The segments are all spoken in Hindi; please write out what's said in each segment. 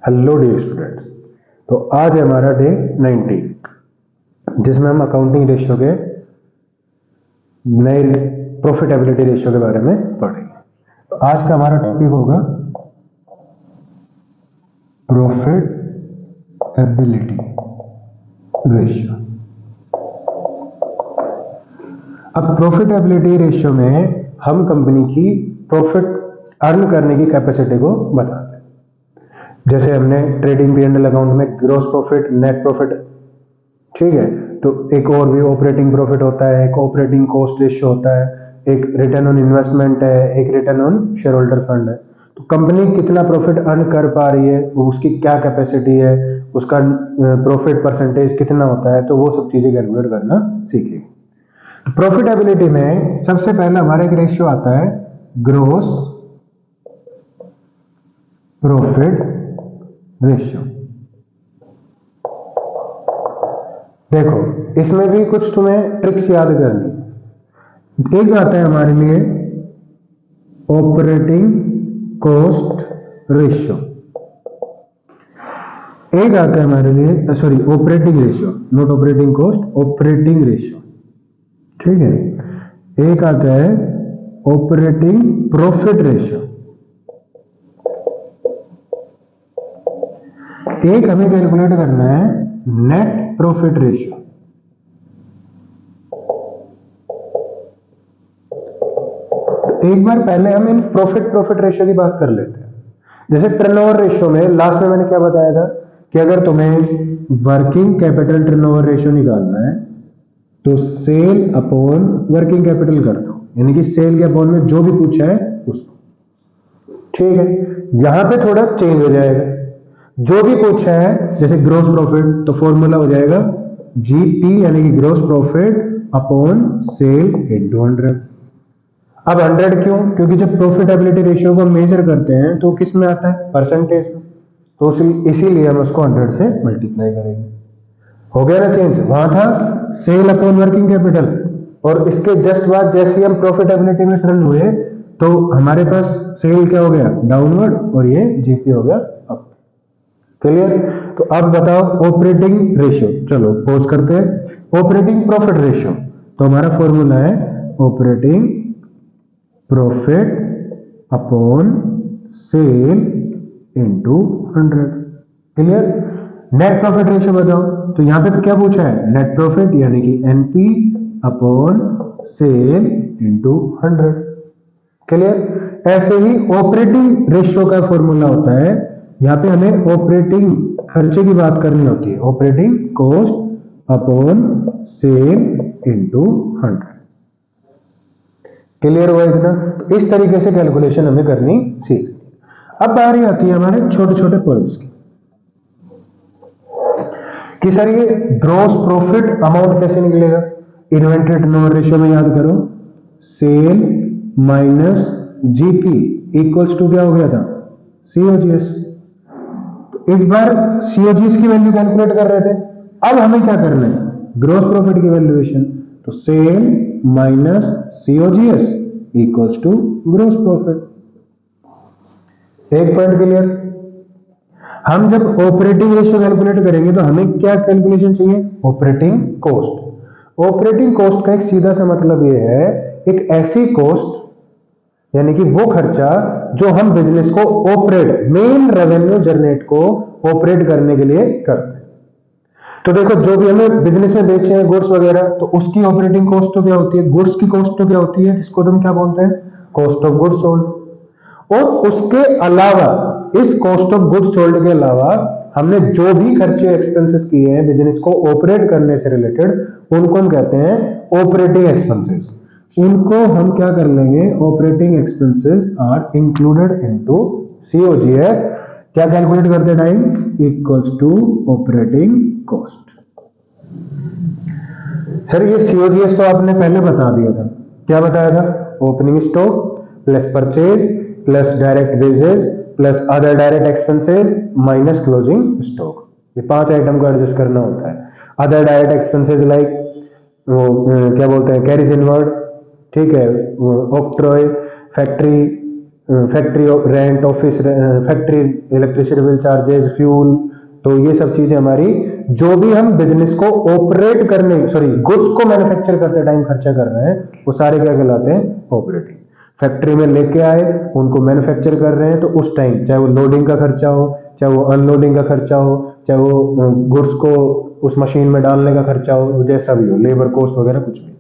हेलो डियर स्टूडेंट्स, तो आज है हमारा डे 19 जिसमें हम अकाउंटिंग रेशियो के नए प्रॉफिटेबिलिटी रेशियो के बारे में पढ़ेंगे। तो आज का हमारा टॉपिक होगा प्रॉफिटेबिलिटी रेशियो। अब प्रॉफिटेबिलिटी रेशियो में हम कंपनी की प्रॉफिट अर्न करने की कैपेसिटी को बताते हैं। जैसे हमने ट्रेडिंग P&L अकाउंट में ग्रॉस प्रॉफिट, नेट प्रॉफिट, ठीक है, तो एक और भी ऑपरेटिंग प्रॉफिट होता है, एक ऑपरेटिंग कॉस्ट रेशियो होता है, एक रिटर्न ऑन इन्वेस्टमेंट है, एक return on share holder fund है। तो कंपनी कितना प्रॉफिट अर्न कर पा रही है, उसकी क्या कैपेसिटी है, उसका प्रॉफिट परसेंटेज कितना होता है, तो वो सब चीजें कैलकुलेट करना सीखिए। तो प्रॉफिटेबिलिटी में सबसे पहला हमारा एक रेशियो आता है ग्रॉस प्रॉफिट रेशियो। देखो, इसमें भी कुछ तुम्हें ट्रिक्स याद करनी। एक आता है हमारे लिए ऑपरेटिंग कॉस्ट रेशियो, एक आता है हमारे लिए sorry operating ratio, not operating cost, operating ratio, ठीक है। एक आता है ऑपरेटिंग प्रॉफिट रेशियो, एक हमें कैलकुलेट करना है नेट प्रॉफिट रेशियो। एक बार पहले हम इन प्रॉफिट रेशियो की बात कर लेते हैं। जैसे टर्नओवर रेशियो में लास्ट में मैंने क्या बताया था कि अगर तुम्हें वर्किंग कैपिटल टर्नओवर रेशियो निकालना है तो सेल अपॉन वर्किंग कैपिटल कर दो, यानी कि सेल के अपॉन में जो भी पूछा है उसको, ठीक है। यहां पे थोड़ा चेंज हो जाएगा, जो भी पूछा है जैसे ग्रॉस प्रॉफिट तो फॉर्मूला हो जाएगा जीपी यानी कि gross profit upon sale into 100। अब 100 क्यों? क्योंकि जब प्रॉफिटेबिलिटी रेशियो को मेजर करते हैं तो किस में आता है? परसेंटेज में, तो इसीलिए हम उसको 100 से मल्टीप्लाई करेंगे। हो गया ना चेंज? वहां था सेल अपॉन वर्किंग कैपिटल, और इसके जस्ट बाद जैसे हम प्रॉफिटेबिलिटी में टर्न हुए तो हमारे पास सेल क्या हो गया? डाउनवर्ड, और ये जीपी हो गया अप। क्लियर? तो अब बताओ ऑपरेटिंग रेशियो, चलो पोज करते हैं। ऑपरेटिंग प्रॉफिट रेशियो, तो हमारा फॉर्मूला है operating profit upon sale into 100। Clear? Net profit ratio बताओ, तो यहां पे क्या पूछा है? नेट प्रॉफिट यानी कि NP upon sale into 100। Clear? ऐसे ही ऑपरेटिंग रेशियो का फॉर्मूला होता है, यहां पे हमें ऑपरेटिंग खर्चे की बात करनी होती है, operating cost upon sale into 100। Clear हुआ इतना? तो इस तरीके से कैलकुलेशन हमें करनी सीख। अब बारी आती है हमारे छोटे छोटे पॉइंट्स की कि सर ये ग्रॉस प्रॉफिट अमाउंट कैसे निकलेगा? इन्वेंटरी टर्नओवर रेशियो में याद करो, sale minus GP equals to क्या हो गया था? सीओजीएस। इस बार सीओजीएस की वैल्यू कैलकुलेट कर रहे थे, अब हमें क्या करना है? ग्रॉस प्रॉफिट की वैल्यूएशन, तो sale minus COGS equals to gross profit. एक पॉइंट क्लियर? हम जब ऑपरेटिंग रेशियो कैलकुलेट करेंगे तो हमें क्या कैलकुलेशन चाहिए? Operating cost. ऑपरेटिंग कॉस्ट का एक सीधा सा मतलब यह है, एक ऐसी कॉस्ट यानी कि वो खर्चा जो हम बिजनेस को ऑपरेट, मेन रेवेन्यू जनरेट को ऑपरेट करने के लिए करते हैं। तो देखो, जो भी हमें बिजनेस में बेचे हैं गुड्स वगैरह, तो उसकी ऑपरेटिंग कॉस्ट तो क्या होती है? गुड्स की कॉस्ट तो क्या होती है, जिसको तुम क्या बोलते हैं? Cost of goods sold. और उसके अलावा, इस कॉस्ट ऑफ गुड्स सोल्ड के अलावा हमने जो भी खर्चे एक्सपेंसेस किए हैं बिजनेस को ऑपरेट करने से रिलेटेड, उनको हम कहते हैं ऑपरेटिंग एक्सपेंसेस। उनको हम क्या कर लेंगे? Operating expenses are included into COGS. क्या कैलकुलेट करते time? Equals to operating cost. Sir ये सीओजीएस तो आपने पहले बता दिया था, क्या बताया था? Opening stock plus purchase plus direct wages plus other direct expenses minus closing stock. ये 5 आइटम को एडजस्ट करना होता है। अदर डायरेक्ट एक्सपेंसेस लाइक क्या बोलते हैं? कैरीज इनवर्ड, ठीक है, octroi, factory, factory rent, office factory electricity bill charges, fuel, तो ये सब चीजें हमारी जो भी हम बिजनेस को ऑपरेट करने, सॉरी गुड्स को मैन्युफैक्चर करते टाइम खर्चा कर रहे हैं, वो सारे क्या कहलाते हैं, ऑपरेटिंग। फैक्ट्री में लेके आए, उनको मैन्युफैक्चर कर रहे हैं, तो उस टाइम चाहे वो लोडिंग का खर्चा हो, चाहे वो अनलोडिंग का खर्चा हो, चाहे वो गुड्स को उस मशीन में डालने का खर्चा हो, जैसा भी हो, लेबर कॉस्ट वगैरह कुछ भी,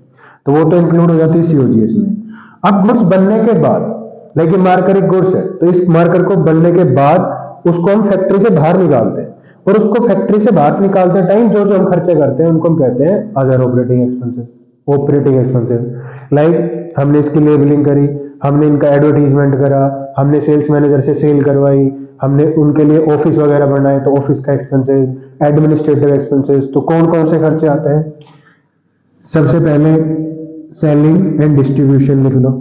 तो वो तो इंक्लूड हो जाती है सीओजीएस में। अब गुड्स बनने के बाद, लेकिन मार्कर एक गुड्स है, तो इस मार्कर को बनने के बाद उसको हम फैक्ट्री से बाहर निकालते हैं, और उसको फैक्ट्री से बाहर निकालते टाइम जो जो हम खर्चे करते हैं उनको हम कहते हैं other operating expenses. Operating expenses like हमने इसकी लेबलिंग करी, हमने इनका एडवर्टीजमेंट करा, हमने सेल्स मैनेजर से सेल करवाई, हमने उनके लिए ऑफिस वगैरह बनाए, तो ऑफिस का एक्सपेंसेस, एडमिनिस्ट्रेटिव एक्सपेंसेस, तो कौन कौन से खर्चे आते हैं? सबसे पहले सेलिंग एंड डिस्ट्रीब्यूशन लिख लो,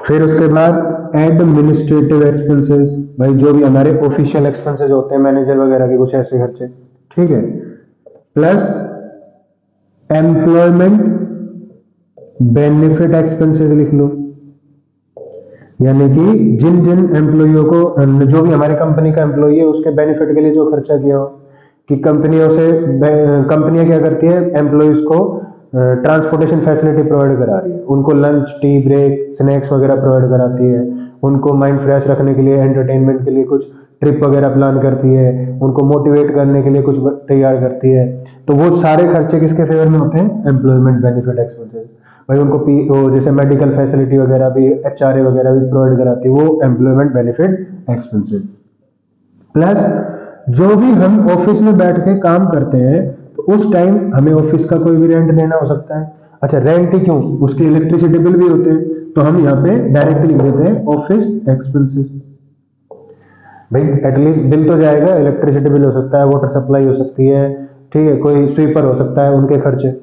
फिर उसके बाद एडमिनिस्ट्रेटिव एक्सपेंसेस, भाई जो भी हमारे ऑफिशियल एक्सपेंसेस होते हैं, मैनेजर वगैरह के कुछ ऐसे खर्चे, ठीक है, प्लस एम्प्लॉयमेंट बेनिफिट एक्सपेंसेस लिख लो, यानी कि जिन जिन एम्प्लॉइयों को, जो भी हमारी कंपनी का एम्प्लॉई है उसके बेनिफिट के लिए जो खर्चा किया हो, कि कंपनियां क्या करती है, एम्प्लॉइज को ट्रांसपोर्टेशन फैसिलिटी प्रोवाइड करा रही है, उनको लंच, टी ब्रेक, स्नैक्स वगैरह प्रोवाइड कराती है, उनको माइंड फ्रेश रखने के लिए, एंटरटेनमेंट के लिए कुछ ट्रिप वगैरह प्लान करती है, उनको मोटिवेट करने के लिए कुछ तैयार करती है, तो वो सारे खर्चे किसके फेवर में होते हैं? Employment benefit expenses. भाई उनको जैसे मेडिकल फैसिलिटी वगैरह भी, एचआरए वगैरह भी प्रोवाइड कराती है, वो एम्प्लॉयमेंट बेनिफिट एक्सपेंसेस। प्लस जो भी हम ऑफिस में बैठ के काम करते हैं, तो उस टाइम हमें ऑफिस का कोई भी रेंट देना हो सकता है। अच्छा, रेंट ही क्यों, उसके इलेक्ट्रिसिटी बिल भी होते हैं, तो हम यहाँ पे डायरेक्टली लिख देते हैं ऑफिस एक्सपेंसेस। भाई एटलीस्ट बिल तो जाएगा, इलेक्ट्रिसिटी बिल हो सकता है, वाटर सप्लाई हो सकती है, ठीक है, कोई स्वीपर हो सकता है, उनके खर्चे।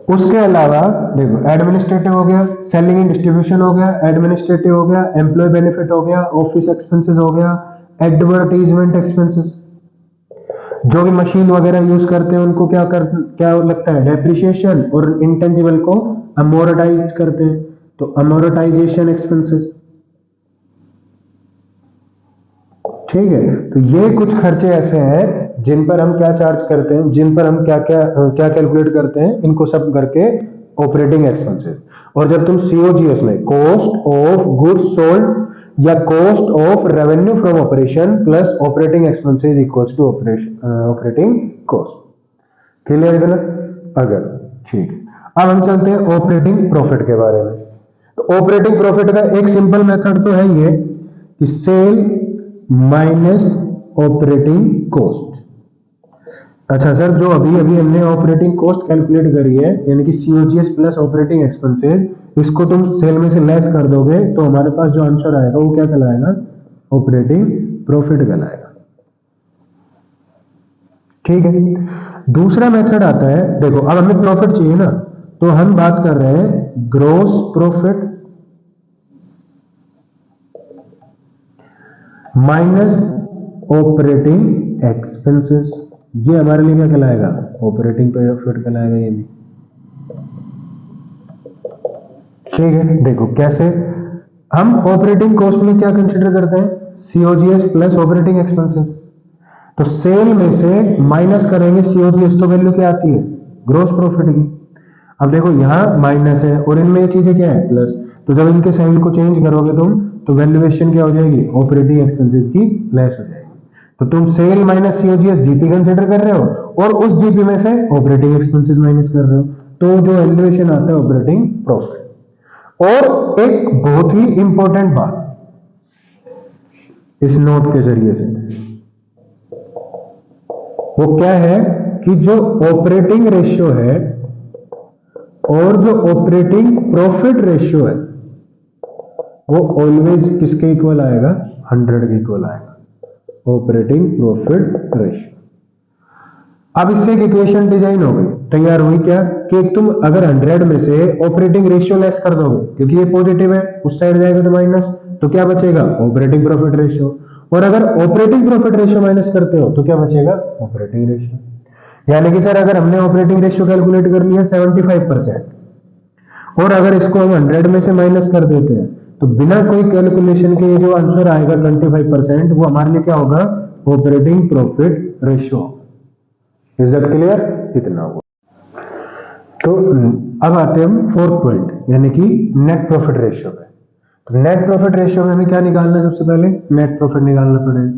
उसके अलावा देखो, एडमिनिस्ट्रेटिव हो गया, सेलिंग एंड डिस्ट्रीब्यूशन हो गया, एडमिनिस्ट्रेटिव हो गया, एम्प्लॉय बेनिफिट हो गया, ऑफिस एक्सपेंसेस हो गया, एडवर्टाइजमेंट एक्सपेंसेस। जो भी मशीन वगैरह यूज करते हैं उनको क्या लगता है? डेप्रिसिएशन, और इंटेंजिबल को अमोर्टाइज करते हैं, तो अमोर्टाइजेशन एक्सपेंसेस, ठीक है। तो ये कुछ खर्चे ऐसे हैं जिन पर हम क्या चार्ज करते हैं, जिन पर हम क्या कैलकुलेट करते हैं, इनको सब करके ऑपरेटिंग एक्सपेंसेस। और जब तुम सीओजीएस में कॉस्ट ऑफ गुड्स सोल्ड या cost of revenue from operation plus operating expenses equals to operating cost, clear है ना? अगर ठीक, अब हम चलते हैं ऑपरेटिंग प्रॉफिट के बारे में। तो ऑपरेटिंग प्रॉफिट का एक सिंपल मेथड तो है ये कि सेल माइनस ऑपरेटिंग कॉस्ट। अच्छा सर, जो अभी हमने ऑपरेटिंग कॉस्ट कैलकुलेट करी है, यानी कि सीओजीएस प्लस ऑपरेटिंग एक्सपेंसेस, इसको तुम सेल में से लेस कर दोगे तो हमारे पास जो आंसर आएगा वो क्या कहलाएगा? ऑपरेटिंग प्रॉफिट कहलाएगा, ठीक है। दूसरा मेथड आता है, देखो अब हमें प्रॉफिट चाहिए ना, तो हम बात कर रहे हैं gross profit minus operating expenses. ये हमारे लिए क्या कहलाएगा? ऑपरेटिंग प्रॉफिट कहलाएगा ये भी, ठीक है। देखो कैसे हम ऑपरेटिंग कॉस्ट में क्या कंसीडर करते हैं? COGS plus operating expenses. तो सेल में से माइनस करेंगे सीओजीएस, तो वैल्यू क्या आती है? ग्रॉस प्रॉफिट की। अब देखो यहाँ माइनस है और इनमें ये चीजें क्या है? प्लस। तो जब इनके साइन को चेंज करोगे तुम, तो वैल्यूएशन क्या हो जाएगी? ऑपरेटिंग एक्सपेंसेस की लेस हो जाएगी। तो तुम sale minus COGS GP consider कर रहे हो और उस जीपी में से ऑपरेटिंग एक्सपेंसेस माइनस कर रहे हो, तो जो वैल्यूएशन आता है ऑपरेटिंग प्रॉफिट। और एक बहुत ही इंपॉर्टेंट बात इस नोट के जरिए से, वो क्या है कि जो ऑपरेटिंग रेशियो है और जो ऑपरेटिंग प्रॉफिट रेशियो है वो ऑलवेज किसके इक्वल आएगा? 100 के इक्वल आएगा, ऑपरेटिंग प्रॉफिट रेशियो। अब इससे एक इक्वेशन डिजाइन हो गई, तैयार हुई क्या कि तुम अगर 100 में से ऑपरेटिंग रेशियो लेस कर दोगे, क्योंकि ये पॉजिटिव है, उस साइड जाएगा तो माइनस, तो क्या बचेगा? Operating profit ratio. और अगर ऑपरेटिंग प्रॉफिट रेशियो माइनस करते हो तो क्या बचेगा? Operating ratio. यानी कि सर अगर हमने ऑपरेटिंग रेशियो कैलकुलेट कर लिया 75% और अगर इसको हम 100 में से माइनस कर देते हैं तो बिना कोई कैलकुलेशन के ये जो आंसर आएगा 25%, वो हमारे लिए क्या होगा, operating profit ratio. Is that clear? इतना होगा। तो अब आते हैं हम फोर्थ पॉइंट, यानी कि नेट प्रॉफिट रेशियो पे। तो नेट प्रॉफिट रेशियो में हमें क्या निकालना है? सबसे पहले नेट प्रॉफिट निकालना पड़ेगा,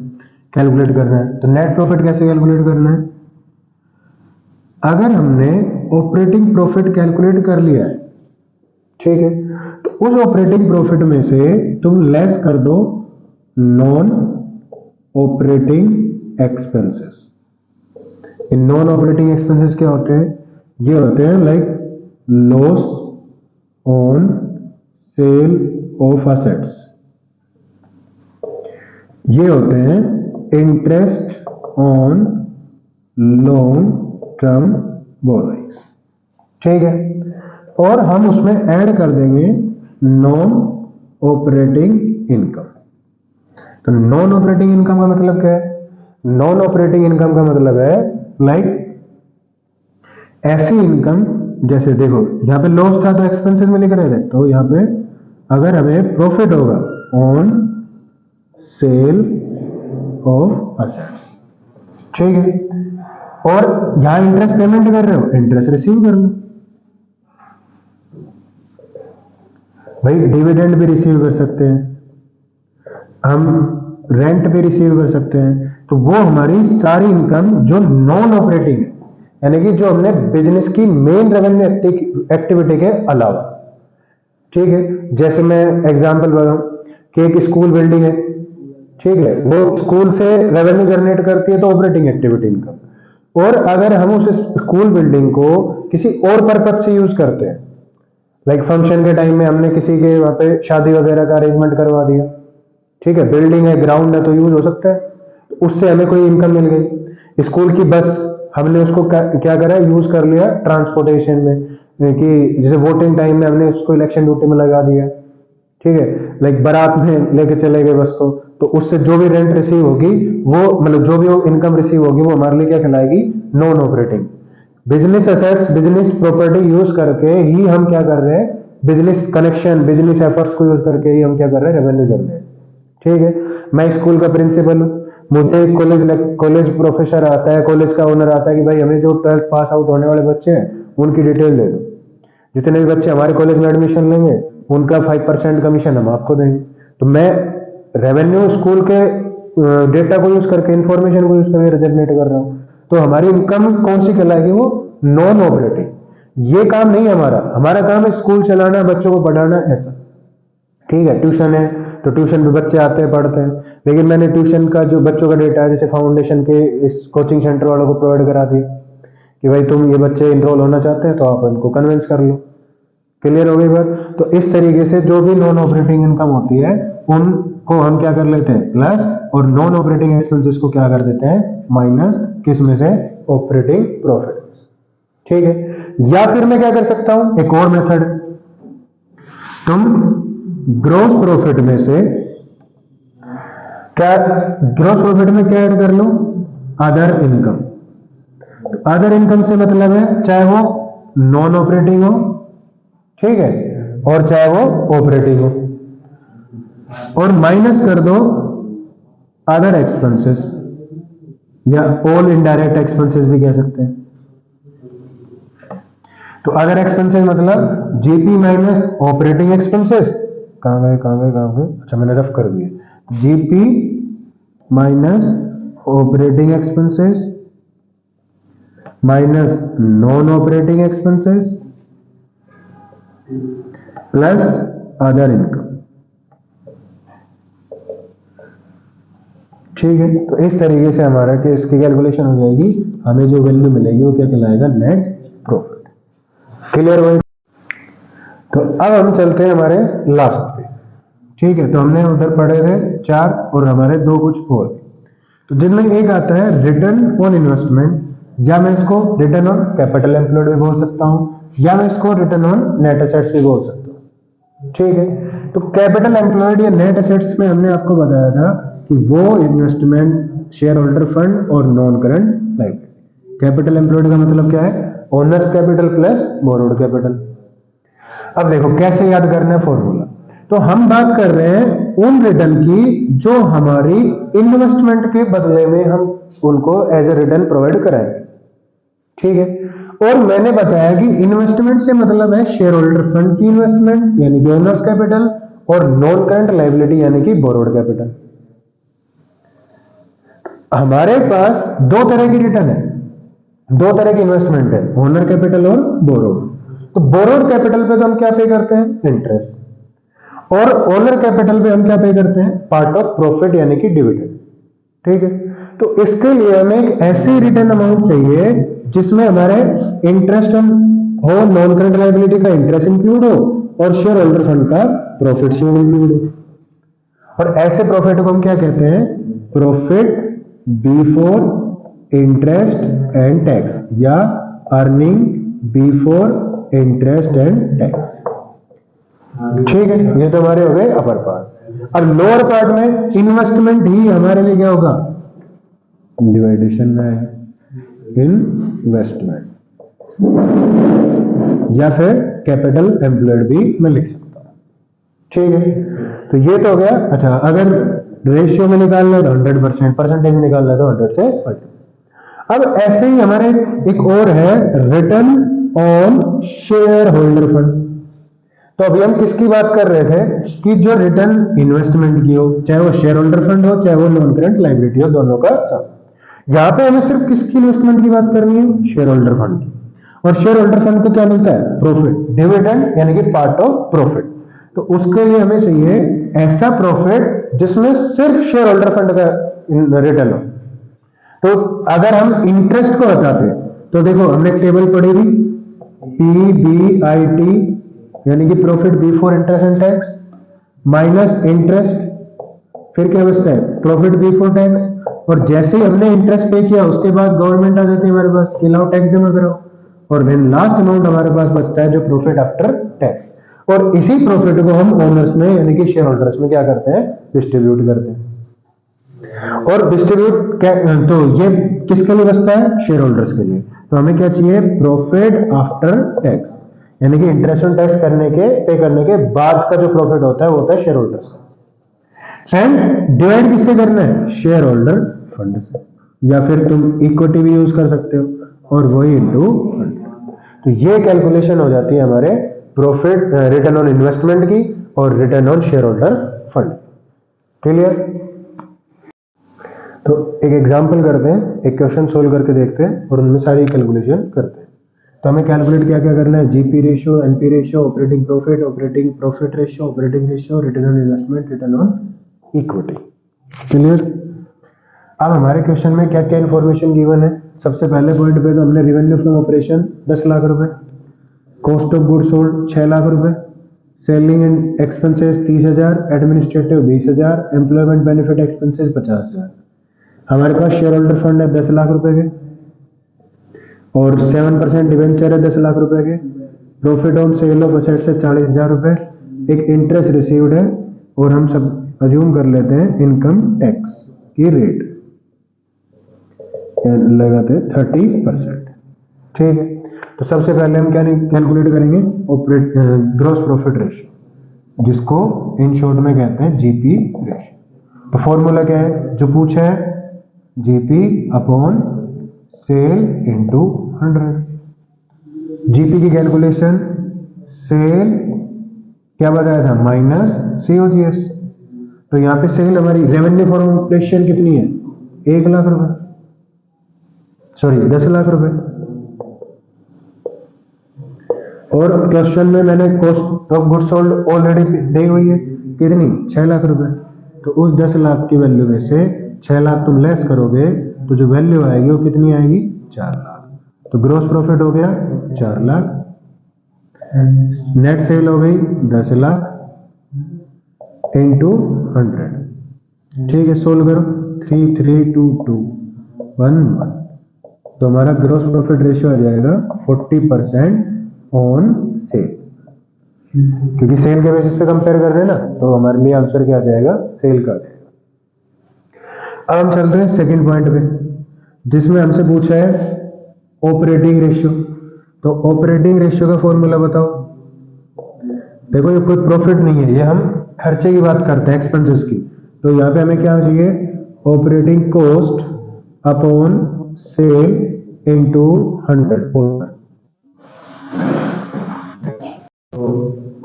कैलकुलेट करना है। तो नेट प्रॉफिट कैसे कैलकुलेट करना है? अगर हमने ऑपरेटिंग प्रॉफिट कैलकुलेट कर लिया है, ठीक है, तो उस ऑपरेटिंग प्रॉफिट में से तुम लेस कर दो non operating expenses. In non operating expenses क्या होते हैं? ये होते हैं like loss on sale of assets, ये होते हैं interest on long term borrowings, ठीक है, और हम उसमें ऐड कर देंगे नॉन ऑपरेटिंग इनकम। तो नॉन ऑपरेटिंग इनकम का मतलब क्या है? नॉन ऑपरेटिंग इनकम का मतलब है लाइक ऐसी इनकम, जैसे देखो यहां पे लॉस था तो एक्सपेंसेस में लिख रहे थे, तो यहां पे अगर हमें प्रॉफिट होगा ऑन सेल ऑफ असेट्स, ठीक है, और यहां इंटरेस्ट पेमेंट कर रहे हो, इंटरेस्ट रिसीव कर लो भाई। डिविडेंड भी रिसीव कर सकते हैं हम, रेंट भी रिसीव कर सकते हैं। तो वो हमारी सारी इनकम जो नॉन ऑपरेटिंग है, यानी कि जो हमने बिजनेस की मेन रेवेन्यू एक्टिविटी के अलावा, ठीक है। जैसे मैं एग्जांपल बताऊं कि एक स्कूल बिल्डिंग है, ठीक है, वो स्कूल से रेवेन्यू जनरेट करती है तो ऑपरेटिंग एक्टिविटी इनकम। और अगर हम उस स्कूल बिल्डिंग को किसी और पर्पज से यूज करते हैं, लाइक फंक्शन के टाइम में हमने किसी के वहां पे शादी वगैरह का अरेंजमेंट करवा दिया, ठीक है, बिल्डिंग है, ग्राउंड है, तो यूज हो सकता है, तो उससे हमें कोई इनकम मिल गई। स्कूल की बस हमने उसको क्या करा, यूज कर लिया ट्रांसपोर्टेशन में, कि जैसे वोटिंग टाइम में हमने उसको इलेक्शन ड्यूटी में लगा दिया, ठीक है, लाइक बारात में लेके चले गए बस को, तो उससे जो भी रेंट रिसीव होगी वो, मतलब जो भी इनकम रिसीव होगी वो हमारे लिए क्या कहलाएगी, non operating. Business assets, business property use करके ही हम क्या कर रहे हैं, बिजनेस कनेक्शन, बिजनेस एफर्ट्स को यूज करके ही हम क्या कर रहे हैं, रेवेन्यू जनरेट, ठीक है। मैं स्कूल का प्रिंसिपल हूं, मुझे कॉलेज प्रोफेसर आता है, कॉलेज का ओनर आता है कि भाई हमें जो 12th पास आउट होने वाले बच्चे हैं उनकी डिटेल दे दो, जितने भी बच्चे हमारे कॉलेज में एडमिशन लेंगे उनका 5% कमीशन हम आपको देंगे। तो मैं रेवेन्यू स्कूल के डेटा को यूज करके, इंफॉर्मेशन को यूज करके जनरेट कर रहा हूं, तो हमारी इनकम कौन सी कहलाएगी, वो नॉन ऑपरेटिंग। ये काम नहीं हमारा काम है स्कूल चलाना, बच्चों को पढ़ाना, ऐसा, ठीक है। ट्यूशन है तो ट्यूशन पे बच्चे आते हैं, पढ़ते हैं, लेकिन मैंने ट्यूशन का जो बच्चों का डेटा है, जैसे फाउंडेशन के इस कोचिंग सेंटर वालों को प्रोवाइड करा दिया कि भाई तुम ये बच्चे इनरोल होना चाहते हैं तो आप इनको कन्विंस कर लो। क्लियर हो गई बात? तो इस तरीके से जो भी नॉन ऑपरेटिंग इनकम होती है उनको हम क्या कर लेते हैं, प्लस, और नॉन ऑपरेटिंग एक्सपेंसेस को क्या कर देते हैं, माइनस, किस में से, ऑपरेटिंग प्रॉफिट, ठीक है। या फिर मैं क्या कर सकता हूं, एक और मेथड, तुम ग्रॉस प्रॉफिट में से क्या, ग्रॉस प्रॉफिट में क्या ऐड कर लो, अदर इनकम। अदर इनकम से मतलब है चाहे वो नॉन ऑपरेटिंग हो, ठीक है, और चाहे वो ऑपरेटिंग हो, और माइनस कर दो अदर एक्सपेंसेस, या ऑल इनडायरेक्ट एक्सपेंसेस भी कह सकते हैं। तो अदर एक्सपेंसेस मतलब जीपी माइनस ऑपरेटिंग एक्सपेंसेस, कहां गए, अच्छा मैंने रफ कर दिया, GP minus operating expenses minus non operating expenses plus other income, ठीक है। तो इस तरीके से हमारा कि इसकी कैलकुलेशन हो जाएगी, हमें जो वैल्यू मिलेगी वो क्या कहलाएगा, नेट प्रॉफिट। क्लियर हुआ? तो अब हम चलते हैं हमारे लास्ट पे, ठीक है। तो हमने उधर पढ़े थे 4 और हमारे 2 कुछ और, तो जिनमें एक आता है रिटर्न ऑन इन्वेस्टमेंट, या मैं इसको रिटर्न ऑन कैपिटल एम्प्लॉयड भी बोल सकता हूं, या मैं इसको रिटर्न ऑन नेट एसेट्स भी बोल सकता हूं, ठीक है। तो कैपिटल एम्प्लॉयड या नेट एसेट्स में हमने आपको बताया था कि वो इन्वेस्टमेंट, शेयर होल्डर फंड और non current liability. Capital employed का मतलब क्या है, owners capital plus borrowed capital. अब देखो कैसे याद करना है फॉर्मूला। तो हम बात कर रहे हैं उन रिटर्न की जो हमारी इन्वेस्टमेंट के बदले में हम उनको एज ए रिटर्न प्रोवाइड कराएंगे, ठीक है। और मैंने बताया कि इन्वेस्टमेंट से मतलब है शेयर होल्डर फंड की इन्वेस्टमेंट यानी कि ओनर्स कैपिटल, और नॉन करंट लायबिलिटी यानी कि बोरोड कैपिटल। हमारे पास दो तरह की रिटर्न है, दो तरह की इन्वेस्टमेंट है, ओनर कैपिटल और बोरोड। तो बोरोड कैपिटल पे तो हम क्या पे करते हैं, इंटरेस्ट, और ओनर कैपिटल पे हम क्या पे करते हैं, पार्ट ऑफ प्रॉफिट यानी कि डिविडेंड, ठीक है। तो इसके लिए हमें एक ऐसी रिटर्न अमाउंट चाहिए जिसमें हमारे इंटरेस्ट हो, नॉन करंट लायबिलिटी का इंटरेस्ट इंक्लूड हो और शेयर होल्डर फंड का प्रॉफिट शेयर इंक्लूड हो। और ऐसे प्रॉफिट को हम क्या कहते हैं, profit before interest and tax या earning before interest and tax, ठीक है। ये तो हमारे हो गए अपर पार्ट। अब लोअर पार्ट में इन्वेस्टमेंट ही हमारे लिए क्या होगा, डिवाइडेशन में है इन्वेस्टमेंट, या फिर कैपिटल एम्प्लॉयड भी मैं लिख सकता हूं, ठीक है। तो ये तो हो गया। अच्छा, अगर रेशियो में निकालना है तो 100%, परसेंटेज में निकालना है तो 100 से 40। अब ऐसे ही हमारे एक और है return on share holder fund. तो अभी हम किसकी बात कर रहे थे कि जो रिटर्न इन्वेस्टमेंट की हो, चाहे वो शेयर होल्डर फंड हो चाहे वो नॉन करंट लायबिलिटी हो, दोनों का सब। यहां पे हमें सिर्फ किसकी इन्वेस्टमेंट की बात करनी है, शेयर होल्डर फंड की। और शेयर होल्डर फंड को क्या मिलता है, प्रॉफिट, डिविडेंड यानी कि पार्ट ऑफ प्रॉफिट। तो उसके लिए हमें चाहिए ऐसा प्रॉफिट जिसमें सिर्फ शेयर होल्डर फंड का रिटर्न हो। तो अगर हम इंटरेस्ट को हटाते तो देखो हमने एक टेबल पढ़ी थी, PBIT यानी कि profit before interest and tax minus interest, फिर क्या बचता है, प्रॉफिट बिफोर टैक्स। और जैसे ही हमने इंटरेस्ट पे किया उसके बाद गवर्नमेंट आ जाती है हमारे पास, लाओ टैक्स जमा करो, और देन लास्ट अमाउंट हमारे पास बचता है जो प्रॉफिट आफ्टर टैक्स। और इसी प्रॉफिट को हम ओनर्स में यानी कि शेयर होल्डर्स में क्या करते हैं, डिस्ट्रीब्यूट करते हैं। और डिस्ट्रीब्यूट तो ये किसके लिए बचता है, शेयर होल्डर्स के लिए। तो हमें क्या चाहिए, प्रॉफिट आफ्टर टैक्स यानी कि इंटरेस्ट और टैक्स पे करने के बाद का जो प्रॉफिट होता है वो होता है शेयर होल्डर्स का। एंड डिवाइड किससे करना है, शेयर होल्डर फंड से, या फिर तुम इक्विटी भी यूज कर सकते हो, और वही इनटू फंड। तो ये कैलकुलेशन हो जाती है हमारे प्रॉफिट रिटर्न ऑन इन्वेस्टमेंट की और return on share holder fund. Clear. तो एक एग्जांपल करते हैं, एक क्वेश्चन सोल्व करके देखते हैं और उनमें सारी कैलकुलेशन करते हैं। तो हमें कैलकुलेट क्या क्या करना है, GP ratio, NP ratio, operating profit ratio, operating ratio, return on investment, return on equity. Clear. अब हमारे क्वेश्चन में क्या क्या इंफॉर्मेशन गिवन है। सबसे पहले पॉइंट पे तो हमने रेवेन्यू फ्रॉम ऑपरेशन 10 लाख रुपए, cost of good sold 6 lakh रुपए, selling and expenses 30,000, administrative 20,000, employment benefit expenses 50,000। हमारे पास शेयर होल्डर फंड है 10 लाख रुपए के, और 7% डिवेंचर है 10 लाख रुपए के, profit on sale of assets है 40,000 रुपए, एक इंटरेस्ट रिसीव्ड है, और हम सब अज्यूम कर लेते हैं इनकम टैक्स की रेट लगाते हैं 30%, ठीक है। तो सबसे पहले हम क्या कैलकुलेट करेंगे, ग्रॉस प्रॉफिट रेशियो, जिसको इन शॉर्ट में कहते हैं जीपी रेशियो। तो फॉर्मूला क्या है जो पूछा है, GP upon sale into 100। GP की कैलकुलेशन, सेल क्या बताया था, माइनस सीओजीएस। तो यहाँ पे सेल हमारी रेवेन्यू फ्रॉम ऑपरेशन कितनी है, 1 लाख रुपए, सॉरी 10 लाख रुपए। और क्वेश्चन में मैंने cost of good sold already दी हुई है, कितनी, 6 लाख रुपए। तो उस 10 लाख की वैल्यू में से 6 लाख तुम लेस करोगे तो जो वैल्यू आएगी वो कितनी आएगी, 4 लाख। तो ग्रॉस प्रॉफिट हो गया 4 लाख, नेट सेल हो गई 10 लाख इंटू 100, ठीक है। सोल्व करो, 332211, तो हमारा ग्रॉस प्रॉफिट रेशियो आ जाएगा 40% ऑन सेल, क्योंकि सेल के बेसिस पे कंपेयर कर रहे हैं ना, तो हमारे लिए आंसर क्या आ जाएगा, सेल का आ जाएगा। अब हम चलते हैं सेकंड पॉइंट पे, जिसमें हमसे पूछा है ऑपरेटिंग रेशियो। तो ऑपरेटिंग रेशियो का फॉर्मूला बताओ। देखो ये कोई प्रॉफिट नहीं है, ये हम खर्चे की बात करते हैं, एक्सपेंसेस की। तो यहाँ पे हमें क्या चाहिए, operating cost upon sale into 100।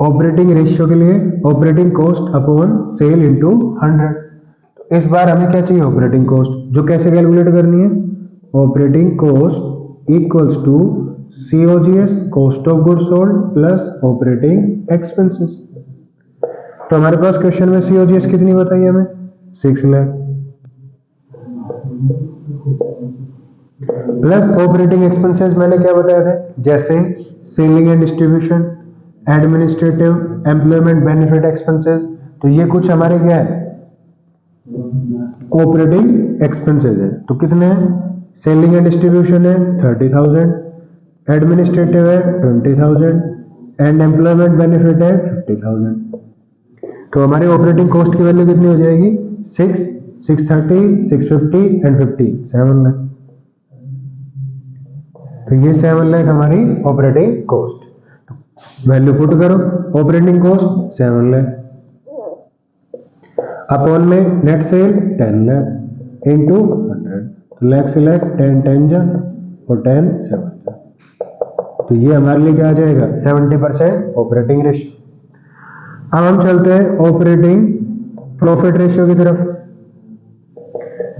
Operating ratio के लिए operating cost upon sale into 100। तो इस बार हमें क्या चाहिए, ऑपरेटिंग कॉस्ट, जो कैसे कैलकुलेट करनी है, operating cost equals to COGS cost of goods sold plus operating expenses. तो हमारे पास क्वेश्चन में COGS कितनी बताई हमें, 6 लाख प्लस ऑपरेटिंग एक्सपेंसेस मैंने क्या बताया था, जैसे selling and distribution, administrative, employment benefit expenses. तो ये कुछ हमारे क्या है, ऑपरेटिंग एक्सपेंसेस है। तो कितने हैं, सेलिंग एंड डिस्ट्रीब्यूशन है 30,000, एडमिनिस्ट्रेटिव है 20,000 एंड एम्प्लॉयमेंट बेनिफिट है 50,000। तो हमारी ऑपरेटिंग कॉस्ट की वैल्यू कितनी हो जाएगी, 6, 630, 650 एंड 50, 7 लाख। तो ये 7 लाख हमारी ऑपरेटिंग कॉस्ट। वैल्यू पुट करो, ऑपरेटिंग कॉस्ट 7 लाख अपॉन में नेट सेल 10 लाख इनटू 100। तो लाख से लाख 10 10 जा और 10 7 जा। तो ये हमारे लिए क्या आ जाएगा, 70% ऑपरेटिंग रेशियो। अब हम चलते हैं ऑपरेटिंग प्रॉफिट रेशियो की तरफ।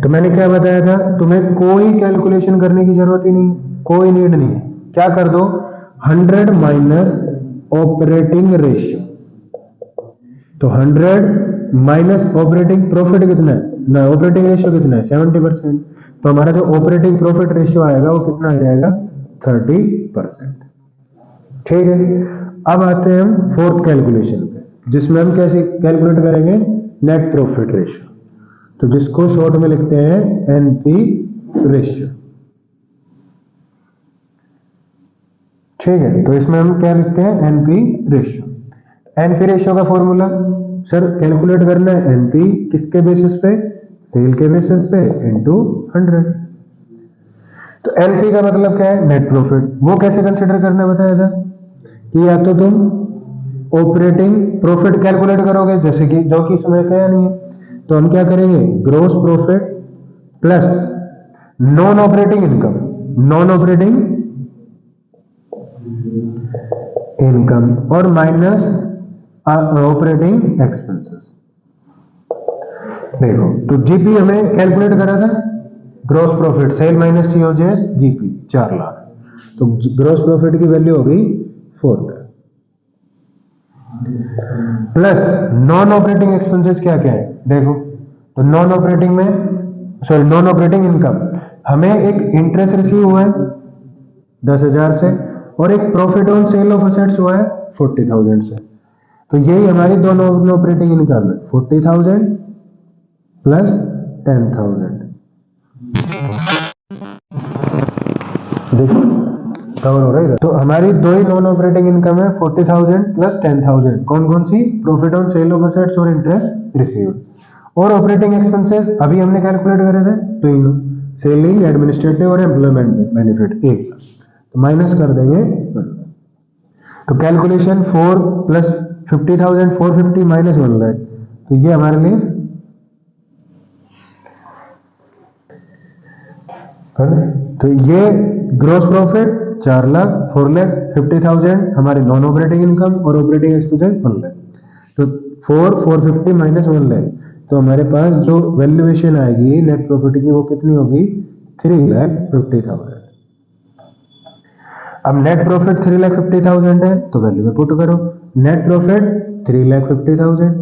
तो मैंने क्या बताया था, तुम्हें कोई कैलकुलेशन करने की जरूरत ही नहीं, कोई नीड नहीं है। क्या कर दो, 100 माइनस ऑपरेटिंग रेशियो। तो 100 माइनस ऑपरेटिंग प्रॉफिट कितना है ना, ऑपरेटिंग रेशियो कितना है 70%। तो हमारा जो ऑपरेटिंग प्रॉफिट रेशियो आएगा वो कितना आ जाएगा, 30%। ठीक है, अब आते हैं हम फोर्थ कैलकुलेशन पे, जिसमें हम कैसे कैलकुलेट करेंगे, नेट प्रॉफिट रेशियो। तो जिसको शॉर्ट में लिखते हैं NP रेशियो। ठीक है, तो इसमें हम क्या लिखते हैं, NP रेशियो। NP रेशियो का फॉर्मूला सर कैलकुलेट करना है, NP किसके बेसिस पे, सेल के बेसिस पे इनटू 100। तो NP का मतलब क्या है, नेट प्रॉफिट। वो कैसे कंसिडर करना बताया था कि या तो तुम ऑपरेटिंग प्रॉफिट कैलकुलेट करोगे, जैसे कि जो कि इसमें क्या नहीं है, तो हम क्या करेंगे, gross profit plus non operating income, non operating income और माइनस ऑपरेटिंग एक्सपेंसेस। देखो तो जीपी हमें कैलकुलेट करा था, gross profit sale minus COGS GP 4 lakh. तो ग्रॉस प्रॉफिट की वैल्यू होगी 4 lakh plus non operating expenses क्या क्या है, देखो तो नॉन ऑपरेटिंग में, सॉरी नॉन ऑपरेटिंग इनकम, हमें एक इंटरेस्ट रिसीव हुआ है 10,000 से और एक profit on sale of assets हुआ है 40,000 से। तो यही हमारी दोनों ऑपरेटिंग इनकम है, 40,000 प्लस 10,000। देखो कवर हो रहा है। तो हमारी दो ही नॉन ऑपरेटिंग इनकम है, 40,000 प्लस 10,000। कौन कौन सी, profit on sale of assets और इंटरेस्ट रिसीव्ड। और ऑपरेटिंग एक्सपेंसेस अभी हमने कैलकुलेट करे थे, तो सेलिंग, एडमिनिस्ट्रेटिव और एम्प्लॉयमेंट बेनिफिट 1, तो माइनस कर देंगे। तो कैलकुलेशन 4 प्लस 50,000 450 माइनस 1 लाख। तो ये हमारे लिए तो ये ग्रॉस प्रॉफिट 4 लाख, 4 लाख 50,000 हमारे नॉन ऑपरेटिंग इनकम और ऑपरेटिंग एक्सपेंसेस 1 लाख। तो 450 माइनस 1 लाख, तो हमारे पास जो वैल्यूएशन आएगी नेट प्रॉफिट की वो कितनी होगी, 3,50,000। अब नेट प्रॉफिट 3,50,000 है, तो वैल्यू में पुट करो, नेट प्रॉफिट 3,50,000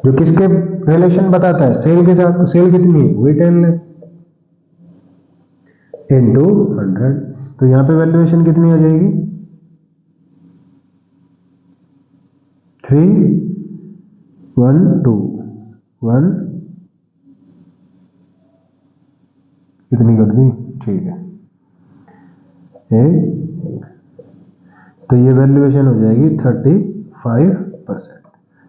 जो किसके रिलेशन बताता है, सेल के साथ। सेल कितनी है, वही 10 लाख इनटू 100। तो यहां पे वैल्यूएशन कितनी आ जाएगी, 3,121 कितनी कर दी, ठीक है। तो ये वैल्यूएशन हो जाएगी 35%।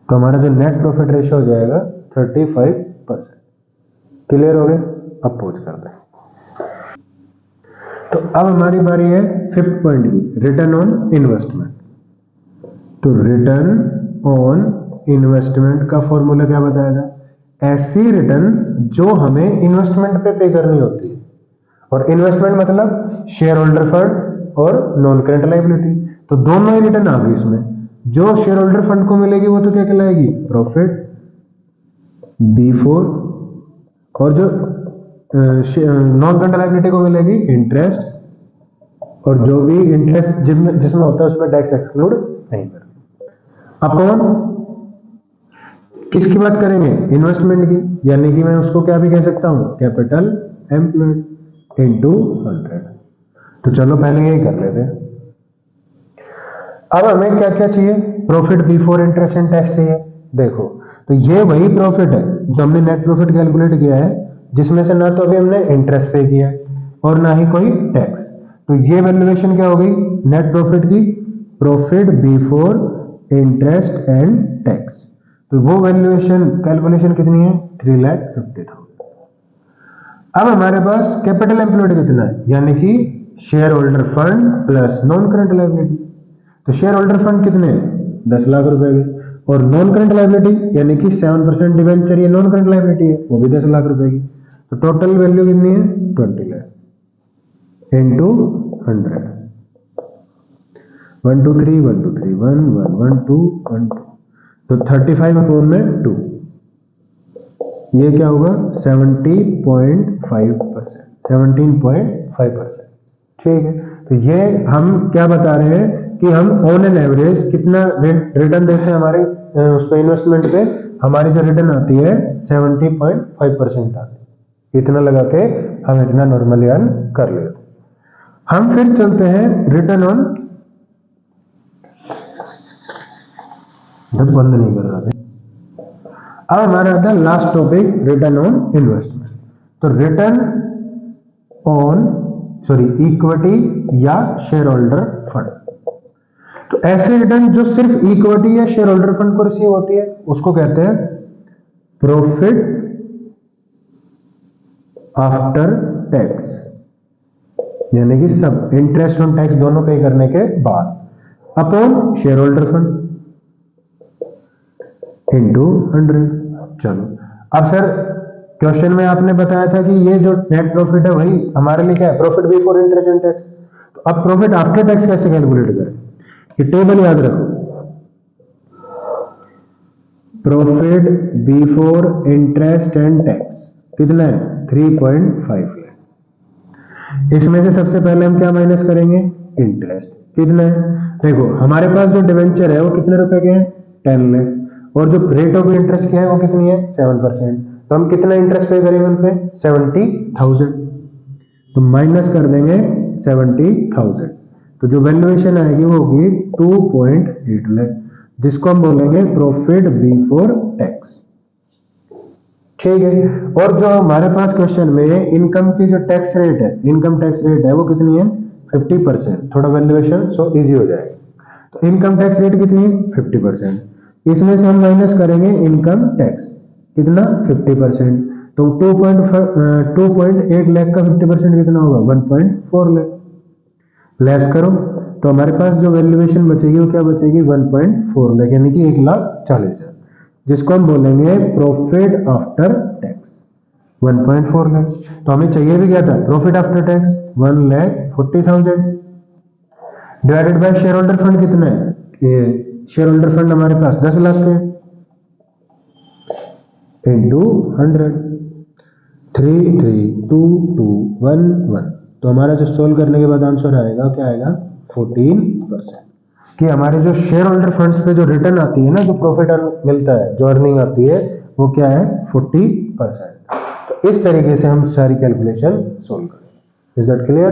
तो हमारा जो नेट प्रॉफिट रेशियो हो जाएगा 35%। क्लियर हो गया, अब पोज कर दें। तो अब हमारी बारी है फिफ्थ पॉइंट की, रिटर्न ऑन इन्वेस्टमेंट। तो रिटर्न ऑन इन्वेस्टमेंट का फॉर्मूला क्या बताया था? ऐसी रिटर्न जो हमें इन्वेस्टमेंट पे करनी होती है, और इन्वेस्टमेंट मतलब शेयर होल्डर फंड और नॉन करंट लायबिलिटी, तो दोनों ही रिटर्न आ गई इसमें। जो शेयर होल्डर फंड को मिलेगी वो तो क्या कहलाएगी? प्रॉफिट बिफोर, और जो नॉन करंट लायबिलिटी को मिलेगी इंटरेस्ट, और जो भी इंटरेस्ट जिसमें होता है उसमें टैक्स एक्सक्लूड नहीं करते। अपॉन किसकी बात करेंगे? इन्वेस्टमेंट की, यानी कि मैं उसको क्या भी कह सकता हूं, कैपिटल एम्प्लॉयड इनटू 100। तो चलो पहले यही कर लेते हैं। अब हमें क्या क्या चाहिए? Profit before interest and tax चाहिए। देखो, तो ये वही प्रॉफिट है जो हमने नेट प्रॉफिट कैलकुलेट किया है, जिसमें से ना तो अभी हमने इंटरेस्ट पे किया है और ना ही कोई टैक्स। तो ये वैल्यूएशन क्या हो गई नेट प्रॉफिट की? Profit before interest and tax. तो वो वैल्यूएशन कैलकुलेशन कितनी है? 3,50,000। अब हमारे पास कैपिटल एम्प्लॉयड कितना है, यानी कि share holder fund plus non current liability. तो शेयर होल्डर फंड कितने हैं? 10 लाख रुपए के, और नॉन करंट लायबिलिटी यानी कि 7% डिवेंचर ये नॉन करंट लायबिलिटी है, वो भी 10 लाख रुपए की। तो टोटल वैल्यू कितनी है? 20 लाख इनटू 100। 1 2 3 1 2 3 1 1 1 2 1 2, तो 35 अपॉन में 2, ये क्या होगा? 17.5%, 17.5%। ठीक है, तो ये हम क्या बता रहे हैं कि हम ऑन एन एवरेज कितना रिटर्न देते हैं हमारे उस पे इन्वेस्टमेंट पे। हमारी जो रिटर्न आती है 70.5% आती है। इतना लगा के हम इतना नॉर्मली अर्न कर लेते हैं। हम फिर चलते हैं रिटर्न ऑन, बंद नहीं कर रहा था। अब हमारा आता है last topic, return on investment. तो रिटर्न ऑन इक्विटी या शेयर होल्डर फंड। तो ऐसे रिटर्न जो सिर्फ इक्विटी या शेयर होल्डर फंड को रिसीव होती है उसको कहते हैं प्रॉफिट आफ्टर टैक्स, यानी कि सब इंटरेस्ट और टैक्स दोनों पे करने के बाद, upon share holder fund into 100। चलो, अब सर क्वेश्चन में आपने बताया था कि ये जो नेट प्रॉफिट है वही हमारे लिए क्या है? Profit before interest and tax. तो अब प्रॉफिट आफ्टर टैक्स कैसे कैलकुलेट करें? ये टेबल याद रखो, profit before interest and tax कितना है? 3.5 लाख। इसमें से सबसे पहले हम क्या माइनस करेंगे? इंटरेस्ट। कितना है? देखो, हमारे पास जो डिवेंचर है वो कितने रुपए के हैं? 10 लाख, और जो रेट ऑफ इंटरेस्ट क्या है वो कितनी है? 7%। तो हम कितना इंटरेस्ट पे करेंगे उन पे? 70,000। तो माइनस कर देंगे 70,000, तो जो वैल्यूएशन आएगी वो होगी 2.8 लाख, जिसको हम बोलेंगे प्रॉफिट बिफोर टैक्स। ठीक है, और जो हमारे पास क्वेश्चन में इनकम की जो टैक्स रेट है, इनकम टैक्स रेट है वो कितनी है? 50%। थोड़ा वैल्यूएशन सो इजी हो जाएगा। तो इनकम टैक्स रेट कितनी है? 50%। इसमें से हम माइनस करेंगे इनकम टैक्स, कितना? 50%। तो 2.8 लाख का 50% कितना होगा? 1.4 लाख। लेस करो तो हमारे पास जो वैल्यूएशन बचेगी वो क्या बचेगी? 1.4 लाख, यानी कि 1,40,000, जिसको हम बोलेंगे प्रॉफिट आफ्टर टैक्स 1.4 लाख। तो हमें चाहिए भी क्या था? Profit after tax 1,40,000 divided by share holder fund कितना है? शेयर होल्डर फंड हमारे पास 10 लाख के, इनटू 100, 3,3,2,2,1,1। तो हमारा जो सोल्व करने के बाद आंसर आएगा क्या आएगा? 14%। कि हमारे जो शेयर होल्डर फंड्स पे जो रिटर्न आती है ना, जो प्रॉफिट मिलता है, जो अर्निंग आती है, वो क्या है? 40%। तो इस तरीके से हम सारी कैलकुलेशन सोल्व करें। Is that clear?